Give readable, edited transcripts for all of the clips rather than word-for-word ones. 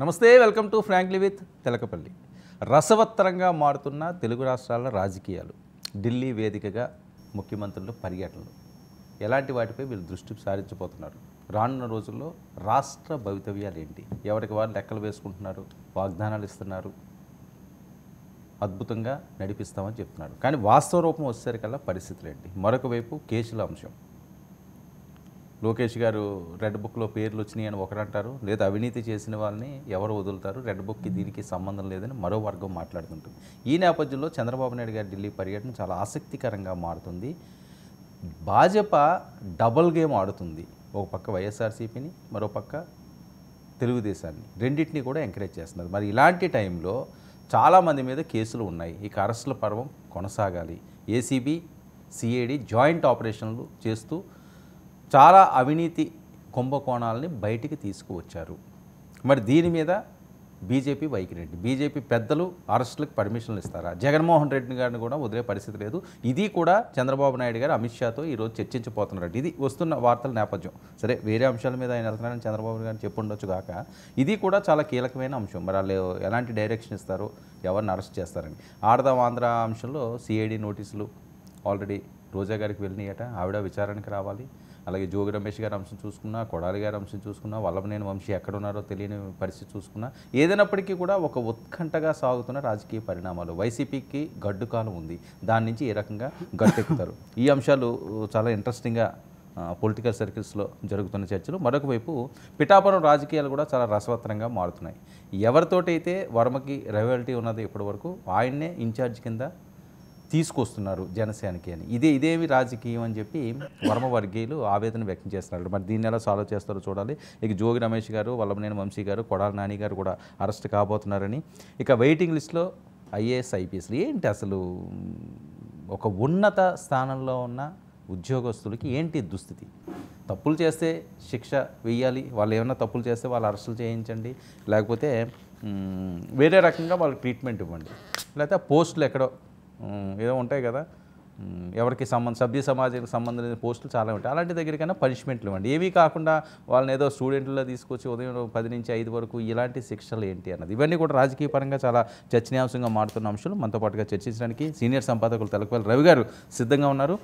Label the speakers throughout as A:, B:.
A: నమస్తే welcome to frankly with Telakapalli. రసవత్తరంగా మారుతున్న తెలుగు రాష్ట్రాల రాజకీయాలు, ఢిల్లీ వేదికగా ముఖ్యమంత్రులు పర్యటనలు, ఎలాంటి వాటిపై వీళ్ళు దృష్టి సారించబోతున్నారు? రానున్న రోజుల్లో రాష్ట్ర భవితవ్యాలు ఏంటి? ఎవరికి వారు లెక్కలు వేసుకుంటున్నారు, వాగ్దానాలు ఇస్తున్నారు, అద్భుతంగా నడిపిస్తామని చెప్తున్నారు. కానీ వాస్తవ రూపం వచ్చేసరికల్లా పరిస్థితులు ఏంటి? మరొక వైపు కేసుల అంశం. లోకేష్ గారు రెడ్ బుక్లో పేర్లు వచ్చినాయి అని ఒకరంటారు, లేదా అవినీతి చేసిన వాళ్ళని ఎవరు వదులుతారు, రెడ్ బుక్కి దీనికి సంబంధం లేదని మరో వర్గం మాట్లాడుతుంటుంది. ఈ నేపథ్యంలో చంద్రబాబు నాయుడు గారి ఢిల్లీ పర్యటన చాలా ఆసక్తికరంగా మారుతుంది. భాజపా డబుల్ గేమ్ ఆడుతుంది. ఒక పక్క వైఎస్ఆర్సీపీని, మరో పక్క తెలుగుదేశాన్ని, రెండింటినీ కూడా ఎంకరేజ్ చేస్తున్నారు. మరి ఇలాంటి టైంలో చాలామంది మీద కేసులు ఉన్నాయి. ఇక అరెస్టుల పర్వం కొనసాగాలి. ఏసీబీ, సిఐడి జాయింట్ ఆపరేషన్లు చేస్తూ చాలా అవినీతి కుంభకోణాలని బయటికి తీసుకువచ్చారు. మరి దీని మీద బీజేపీ వైఖరి, బీజేపీ పెద్దలు అరెస్టులకు పర్మిషన్లు ఇస్తారా? జగన్మోహన్ రెడ్డి గారిని కూడా వదిలే పరిస్థితి లేదు. ఇది కూడా చంద్రబాబు నాయుడు గారు అమిత్ షాతో ఈరోజు చర్చించబోతున్నారు. ఇది వస్తున్న వార్తల నేపథ్యం. సరే, వేరే అంశాల మీద ఆయన వెళ్తున్నారని చంద్రబాబు గారిని చెప్పుండొచ్చు కాక, ఇది కూడా చాలా కీలకమైన అంశం. మరి వాళ్ళు ఎలాంటి డైరెక్షన్ ఇస్తారో, ఎవరిని అరెస్ట్ చేస్తారని. ఆడదాం ఆంధ్ర అంశంలో సిఐడి నోటీసులు ఆల్రెడీ రోజా గారికి వెళ్ళినాయట. ఆవిడ విచారణకు రావాలి. అలాగే జోగి రమేష్ గారి అంశం చూసుకున్నా, కొడాలి గారి అంశం చూసుకున్నా, వల్లభనేని వంశీ ఎక్కడున్నారో తెలియని పరిస్థితి చూసుకున్నా, ఏదైనప్పటికీ కూడా ఒక ఉత్కంఠగా సాగుతున్న రాజకీయ పరిణామాలు. వైసీపీకి గడ్డు కాలం ఉంది. దాని నుంచి ఏ రకంగా గట్టెక్కుతారు? ఈ అంశాలు చాలా ఇంట్రెస్టింగ్గా పొలిటికల్ సర్కిల్స్లో జరుగుతున్న చర్చలు. మరొక వైపు పిఠాపురం రాజకీయాలు కూడా చాలా రసవత్తరంగా మారుతున్నాయి. ఎవరితోటైతే వర్మకి రైవాలిటీ ఉన్నదో ఇప్పటివరకు ఆయన్నే ఇన్ఛార్జ్ కింద తీసుకొస్తున్నారు జనసేనకి అని. ఇదేమి రాజకీయం అని చెప్పి వర్మ వర్గీయులు ఆవేదన వ్యక్తం చేస్తున్నారు. మరి దీన్ని ఎలా సాల్వ్ చేస్తారో చూడాలి. ఇక జోగి రమేష్ గారు, వల్లభనేని వంశీ గారు, కొడాలి నాని గారు కూడా అరెస్ట్ కాబోతున్నారని. ఇక వెయిటింగ్ లిస్ట్లో ఐఏఎస్, ఐపీఎస్లు ఏంటి అసలు? ఒక ఉన్నత స్థానంలో ఉన్న ఉద్యోగస్తులకి ఏంటి దుస్థితి? తప్పులు చేస్తే శిక్ష వెయ్యాలి, వాళ్ళు ఏమైనా తప్పులు చేస్తే వాళ్ళు అరెస్టులు చేయించండి, లేకపోతే వేరే రకంగా వాళ్ళకి ట్రీట్మెంట్ ఇవ్వండి, లేకపోతే పోస్టులు ఎక్కడో ఏదో ఉంటాయి కదా, ఎవరికి సభ్య సమాజానికి సంబంధించిన పోస్టులు చాలా ఉంటాయి. అలాంటి దగ్గరికైనా పనిష్మెంట్లు ఇవ్వండి. ఏవీ కాకుండా వాళ్ళని ఏదో స్టూడెంట్లో తీసుకొచ్చి ఉదయం 10 నుంచి 5 వరకు ఇలాంటి శిక్షలు ఏంటి అన్నది, ఇవన్నీ కూడా రాజకీయ పరంగా చాలా చర్చనీయాంశంగా మారుతున్న అంశాలు. మనతో పాటుగా చర్చించడానికి సీనియర్ సంపాదకులు తెలకపల్లి రవి గారు సిద్ధంగా ఉన్నారు.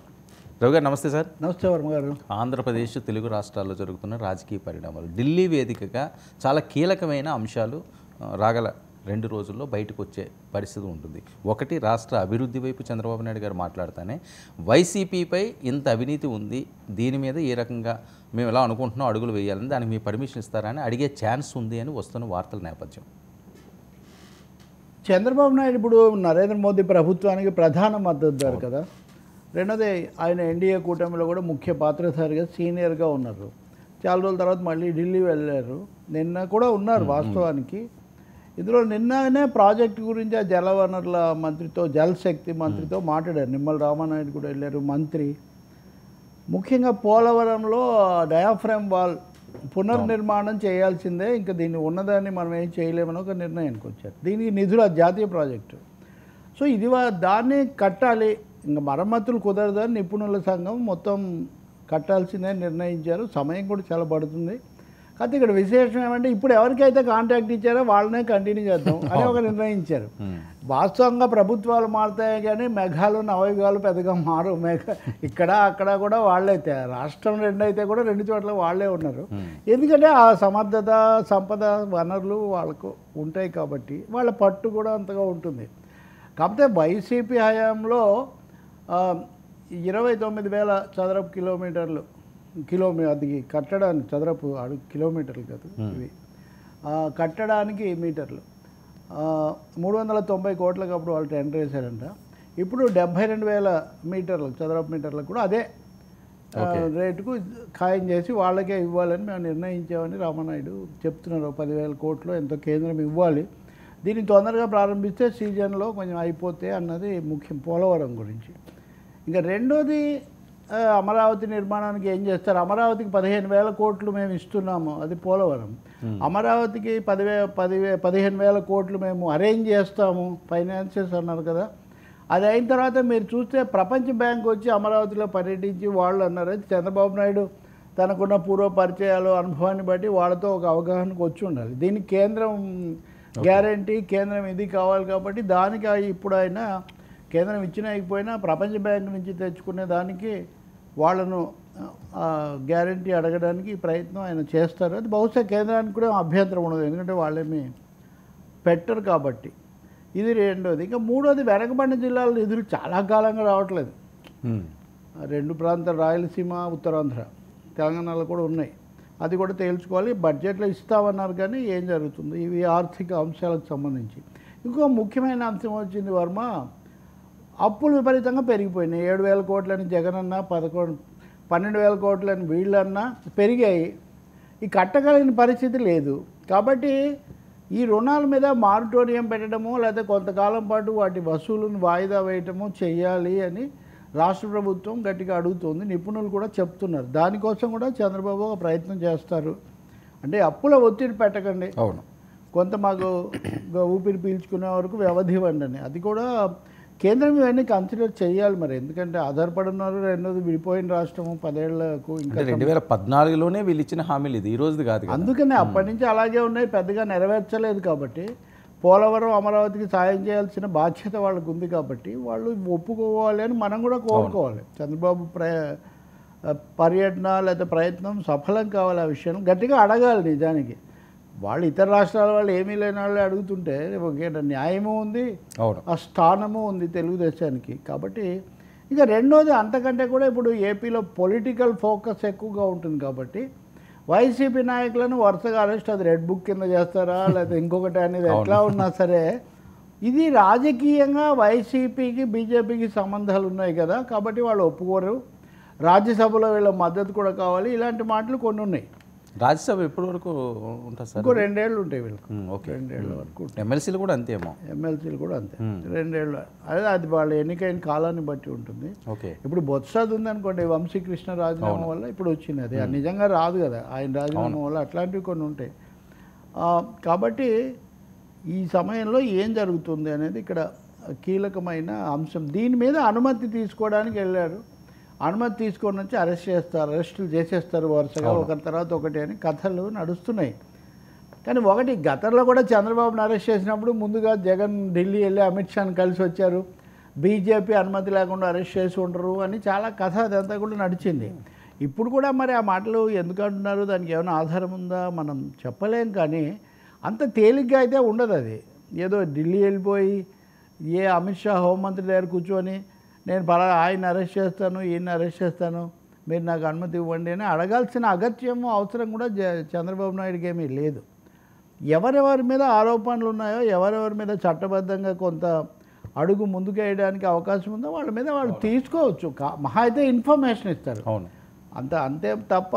A: రవి గారు నమస్తే సార్.
B: నమస్తే వర్మ గారు.
A: ఆంధ్రప్రదేశ్, తెలుగు రాష్ట్రాల్లో జరుగుతున్న రాజకీయ పరిణామాలు, ఢిల్లీ వేదికగా చాలా కీలకమైన అంశాలు రాగల 2 రోజుల్లో బయటకు వచ్చే పరిస్థితి ఉంటుంది. ఒకటి, రాష్ట్ర అభివృద్ధి వైపు చంద్రబాబు నాయుడు గారు మాట్లాడుతానే వైసీపీపై ఇంత అవినీతి ఉంది, దీని మీద ఏ రకంగా మేము ఎలా అనుకుంటున్నాం అడుగులు వేయాలని, దానికి మీ పర్మిషన్ ఇస్తారని అడిగే ఛాన్స్ ఉంది అని వస్తున్న వార్తల నేపథ్యం.
B: చంద్రబాబు నాయుడు ఇప్పుడు నరేంద్ర మోదీ ప్రభుత్వానికి ప్రధాన మద్దతుదారు కదా. రెండోది, ఆయన ఎన్డీఏ కూటమిలో కూడా ముఖ్య పాత్రధారిగా సీనియర్గా ఉన్నారు. చాలా రోజుల తర్వాత మళ్ళీ ఢిల్లీ వెళ్ళారు. నిన్న కూడా ఉన్నారు వాస్తవానికి. ఇందులో నిన్ననే ప్రాజెక్టు గురించి ఆ జలవనరుల మంత్రితో, జలశక్తి మంత్రితో మాట్లాడారు. నిమ్మల రామానాయుడు కూడా వెళ్ళారు మంత్రి. ముఖ్యంగా పోలవరంలో డయాఫ్రామ్ వాల్ పునర్నిర్మాణం చేయాల్సిందే, ఇంకా దీన్ని ఉన్నదాన్ని మనం ఏం చేయలేమని ఒక నిర్ణయానికి వచ్చారు. దీనికి నిధులు జాతీయ ప్రాజెక్టు. సో ఇది దాన్ని కట్టాలి, ఇంకా మరమ్మతులు కుదరదని నిపుణుల సంఘం మొత్తం కట్టాల్సిందే నిర్ణయించారు. సమయం కూడా చాలా పడుతుంది. కాకపోతే ఇక్కడ విశేషం ఏమంటే, ఇప్పుడు ఎవరికైతే కాంట్రాక్ట్ ఇచ్చారో వాళ్ళనే కంటిన్యూ చేద్దాం అని ఒక నిర్ణయించారు. వాస్తవంగా ప్రభుత్వాలు మారుతాయి కానీ మేఘాలు నవయుగాలు పెద్దగా మారు. ఇక్కడ అక్కడ కూడా వాళ్ళే, రాష్ట్రం 2 అయితే కూడా 2 చోట్ల వాళ్ళే ఉన్నారు. ఎందుకంటే ఆ సమర్థత, సంపద, వనరులు వాళ్ళకు ఉంటాయి కాబట్టి వాళ్ళ పట్టు కూడా అంతగా ఉంటుంది. కాకపోతే వైసీపీ హయాంలో 29,000 చదరపు కిలోమీటర్లు, అది కట్టడానికి చదరపు కిలోమీటర్లు కాదు ఇవి, కట్టడానికి మీటర్లు 390 కోట్లకు అప్పుడు వాళ్ళు టెండర్ వేశారంట. ఇప్పుడు 72,000 మీటర్లు, చదరపు మీటర్లకు కూడా అదే రేటుకు ఖాయం చేసి వాళ్ళకే ఇవ్వాలని మేము నిర్ణయించామని రామానాయుడు చెప్తున్నారు. 10,000 కోట్లు ఎంతో కేంద్రం ఇవ్వాలి, దీన్ని తొందరగా ప్రారంభిస్తే సీజన్లో కొంచెం అయిపోతే అన్నది ముఖ్యం పోలవరం గురించి. ఇంకా రెండోది, అమరావతి నిర్మాణానికి ఏం చేస్తారు? అమరావతికి 15,000 కోట్లు మేము ఇస్తున్నాము, అది పోలవరం. అమరావతికి 15,000 కోట్లు మేము అరేంజ్ చేస్తాము, ఫైనాన్సెస్ అన్నారు కదా. అది అయిన తర్వాత మీరు చూస్తే ప్రపంచ బ్యాంక్ వచ్చి అమరావతిలో పర్యటించి వాళ్ళు అన్నారు, చంద్రబాబు నాయుడు తనకున్న పూర్వ పరిచయాలు అనుభవాన్ని బట్టి వాళ్ళతో ఒక అవగాహనకు వచ్చి ఉండాలి. దీనికి కేంద్రం గ్యారంటీ, కేంద్రం ఇది కావాలి కాబట్టి దానికి ఇప్పుడు ఆయన కేంద్రం ఇచ్చినా ఇకపోయినా ప్రపంచ బ్యాంక్ నుంచి తెచ్చుకునే దానికి వాళ్ళను గ్యారంటీ అడగడానికి ప్రయత్నం ఆయన చేస్తారు. అది బహుశా కేంద్రానికి కూడా అభ్యంతరం ఉండదు, ఎందుకంటే వాళ్ళేమి పెట్టరు కాబట్టి. ఇది రెండోది. ఇంకా మూడోది, వెనకబడిన జిల్లాల నిధులు చాలా కాలంగా రావట్లేదు. రెండు ప్రాంతాలు, రాయలసీమ, ఉత్తరాంధ్ర, తెలంగాణలో కూడా ఉన్నాయి. అది కూడా తేల్చుకోవాలి. బడ్జెట్లో ఇస్తామన్నారు కానీ ఏం జరుగుతుంది, ఇవి ఆర్థిక అంశాలకు సంబంధించి. ఇంకో ముఖ్యమైన అంశం వచ్చింది వర్మ, అప్పులు విపరీతంగా పెరిగిపోయినాయి. 7,000 కోట్లని జగనన్న, 12,000 కోట్లని వీళ్ళన్నా పెరిగాయి. ఈ కట్టగలిగిన పరిస్థితి లేదు. కాబట్టి ఈ రుణాల మీద మారిటోరియం పెట్టడము, లేకపోతే కొంతకాలం పాటు వాటి వసూలును వాయిదా వేయటము చేయాలి అని రాష్ట్ర ప్రభుత్వం గట్టిగా అడుగుతుంది. నిపుణులు కూడా చెప్తున్నారు. దానికోసం కూడా చంద్రబాబు ఒక ప్రయత్నం చేస్తారు. అంటే అప్పుల ఒత్తిడి పెట్టకండి,
A: అవును,
B: కొంత మాకు ఊపిరి పీల్చుకునే వరకు వ్యవధి ఇవ్వండి అని. అది కూడా కేంద్రం ఇవన్నీ కన్సిడర్ చేయాలి మరి, ఎందుకంటే ఆధారపడి ఉన్నారు. రెండోది విడిపోయిన రాష్ట్రము 10 ఏళ్లకు. ఇంకా
A: 2014లోనే వీళ్ళు ఇచ్చిన హామీలు ఇది, ఈ రోజుది కాదు కదా.
B: అందుకనే అప్పటి నుంచి అలాగే ఉన్నాయి, పెద్దగా నెరవేర్చలేదు. కాబట్టి పోలవరం, అమరావతికి సాయం చేయాల్సిన బాధ్యత వాళ్ళకు ఉంది. కాబట్టి వాళ్ళు ఒప్పుకోవాలి అని మనం కూడా కోరుకోవాలి. చంద్రబాబు పర్యటన లేదా ప్రయత్నం సఫలం కావాలి. ఆ విషయం గట్టిగా అడగాలి. నిజానికి వాళ్ళు ఇతర రాష్ట్రాల వాళ్ళు ఏమీ లేని వాళ్ళే అడుగుతుంటే న్యాయము ఉంది, ఆ స్థానము ఉంది తెలుగుదేశానికి. కాబట్టి ఇక రెండోది, అంతకంటే కూడా ఇప్పుడు ఏపీలో పొలిటికల్ ఫోకస్ ఎక్కువగా ఉంటుంది. కాబట్టి వైసీపీ నాయకులను వరుసగా అరెస్ట్, అది రెడ్ బుక్ కింద చేస్తారా లేదా ఇంకొకటి అనేది ఎట్లా ఉన్నా సరే, ఇది రాజకీయంగా వైసీపీకి బీజేపీకి సంబంధాలు ఉన్నాయి కదా. కాబట్టి వాళ్ళు ఒప్పుకోరు. రాజ్యసభలో వీళ్ళ మద్దతు కూడా కావాలి. ఇలాంటి మాటలు కొన్ని ఉన్నాయి.
A: రాజ్యసభ ఎప్పటి వరకు ఉంటుంది సార్?
B: ఇంకో 2 ఏళ్ళు ఉంటాయి వీళ్ళకి.
A: ఓకే,
B: 2 ఏళ్ళ వరకు.
A: ఎమ్మెల్సీలు కూడా అంతేమో.
B: ఎమ్మెల్సీలు కూడా అంతే, 2 ఏళ్ళు. అదే అది వాళ్ళ ఎన్నికైన కాలాన్ని బట్టి ఉంటుంది.
A: ఓకే,
B: ఇప్పుడు బొత్సది ఉందనుకోండి, వంశీకృష్ణ రాజీనామా వల్ల ఇప్పుడు వచ్చింది. అది నిజంగా రాదు కదా, ఆయన రాజీనామా వల్ల అట్లాంటివి కొన్ని ఉంటాయి. కాబట్టి ఈ సమయంలో ఏం జరుగుతుంది అనేది ఇక్కడ కీలకమైన అంశం. దీని మీద అనుమతి తీసుకోవడానికి వెళ్ళారు. అనుమతి తీసుకొని వచ్చి అరెస్టులు చేసేస్తారు వరుసగా, ఒకరి తర్వాత ఒకటి అని కథలు నడుస్తున్నాయి. కానీ ఒకటి, గతంలో కూడా చంద్రబాబును అరెస్ట్ చేసినప్పుడు ముందుగా జగన్ ఢిల్లీ వెళ్ళి అమిత్ షాని కలిసి వచ్చారు. బీజేపీ అనుమతి లేకుండా అరెస్ట్ చేసి ఉండరు అని చాలా కథ అదంతా కూడా నడిచింది. ఇప్పుడు కూడా మరి ఆ మాటలు ఎందుకు అంటున్నారు, దానికి ఏమైనా ఆధారం ఉందా మనం చెప్పలేం. కానీ అంత తేలిగ్గా అయితే ఉండదు. అది ఏదో ఢిల్లీ వెళ్ళిపోయి అమిత్ షా హోంమంత్రి దగ్గర కూర్చొని నేను ఆయన అరెస్ట్ చేస్తాను, ఈయన్ని అరెస్ట్ చేస్తాను, మీరు నాకు అనుమతి ఇవ్వండి అని అడగాల్సిన అగత్యము అవసరం కూడా చంద్రబాబు నాయుడుకి ఏమీ లేదు. ఎవరెవరి మీద ఆరోపణలు ఉన్నాయో, ఎవరెవరి మీద చట్టబద్ధంగా కొంత అడుగు ముందుకు వేయడానికి అవకాశం ఉందో వాళ్ళ మీద వాళ్ళు తీసుకోవచ్చు. మహా అయితే ఇన్ఫర్మేషన్ ఇస్తారు, అంతే తప్ప